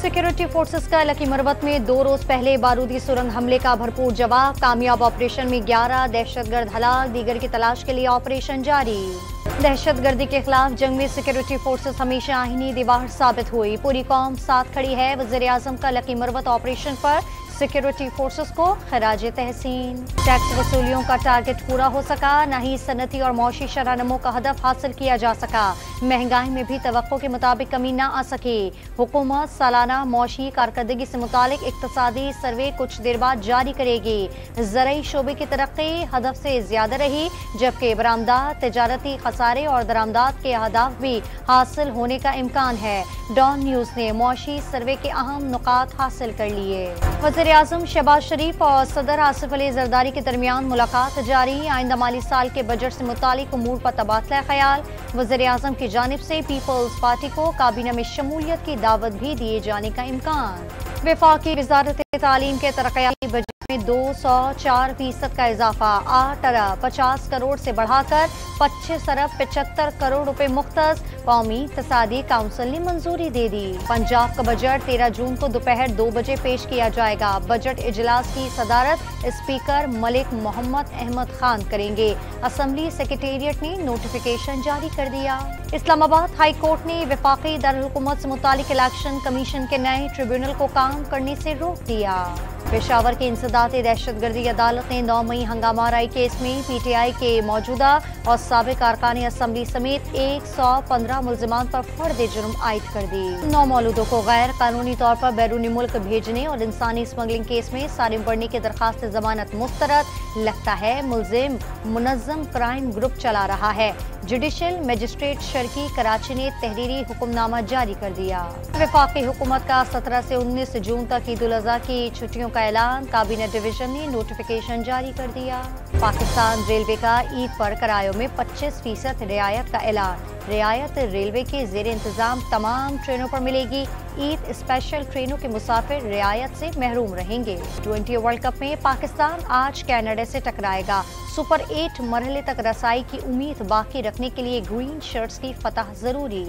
Security forces का lucky Marwat में 2 रोज पहले बारूदी सुरंग हमले का भरपूर जवाब। कामयाब ऑपरेशन में 11 दहशतगर्द हलाक, दीगर की तलाश के लिए ऑपरेशन जारी। दहशतगर्दी के खिलाफ जंग में सिक्योरिटी फोर्सेस हमेशा आहीनी दीवार साबित हुई। पूरी कौम साथ खड़ी है। वज़ीर आज़म का लकी मरवत ऑपरेशन पर सिक्योरिटी फोर्सेस को खराज तहसीन। टैक्स वसूलियों का टारगेट पूरा हो सका, न ही सनती और मौशी शरह-नमो का हदफ हासिल किया जा सका। महंगाई में भी तवक्को के मुताबिक कमी न आ सकी। हुकूमत सालाना मौशी कारकर्दगी से मुतालिक इक्तसादी सर्वे कुछ देर बाद जारी करेगी। ज़राई शोबे की तरक्की हदफ से ज्यादा रही, जबकि बरामदात, तजारती खसारे और दरामदात के अहदाफ भी हासिल होने का इम्कान है। डॉन न्यूज ने मौशी सर्वे के अहम नुकात हासिल कर लिए। वज़ीर आज़म शहबाज शरीफ और सदर आसिफ अली जरदारी के दरमियान मुलाकात जारी। आइंदा माली साल के बजट से मुतालिक उमूर पर तबादला ख्याल। वज़ीर आज़म की जानिब से पीपल्स पार्टी को काबीना में शमूलियत की दावत भी दिए जाने का इम्कान। वफाकी वज़ारत तालीम के तरक्याती बजट में 204% का इजाफा। 8 अरब 50 करोड़ से बढ़ाकर 25 अरब 75 करोड़ रुपए मुख्तस। कौमी इक़्तिसादी काउंसिल ने मंजूरी दे दी। पंजाब का बजट 13 जून को दोपहर 2 बजे पेश किया जाएगा। बजट इजलास की सदारत स्पीकर मलिक मोहम्मद अहमद खान करेंगे। असम्बली सेक्रेटेरिएट ने नोटिफिकेशन जारी कर दिया। इस्लामाबाद हाई कोर्ट ने वफाकी दारुल-हुकूमत से मुतालिक इलेक्शन कमीशन के नए ट्रिब्यूनल को काम करने से रोक दिया। पेशावर के इंसदाते दहशतगर्दी अदालत ने 9 मई हंगामा आराई केस में PTI के मौजूदा और साबिक अरकान असम्बली समेत 115 मुल्जिमान पर फर्द जुर्म आयद कर दी। 9 मौलूदों को गैर कानूनी तौर पर बैरूनी मुल्क भेजने और इंसानी स्मगलिंग केस में सारिम बढ़ने की दरखास्त जमानत मुस्तरद। लगता है मुल्जिम मुनज़्ज़म क्राइम ग्रुप चला रहा है। जुडिशल मजिस्ट्रेट शर्की कराची ने तहरीरी हुक्मनामा जारी कर दिया। वफाकी हुकूमत का 17 से 19 जून तक ईद उल अज़हा की छुट्टियों का ऐलान। काबीना डिवीजन ने नोटिफिकेशन जारी कर दिया। पाकिस्तान रेलवे का ईद पर किरायों में 25% रियायत का ऐलान। रियायत रेलवे के जेर इंतजाम तमाम ट्रेनों पर मिलेगी। ईद स्पेशल ट्रेनों के मुसाफिर रियायत से महरूम रहेंगे। T20 वर्ल्ड कप में पाकिस्तान आज कनाडा से टकराएगा। सुपर 8 मरहले तक रसाई की उम्मीद बाकी रखने के लिए ग्रीन शर्ट्स की फतह जरूरी।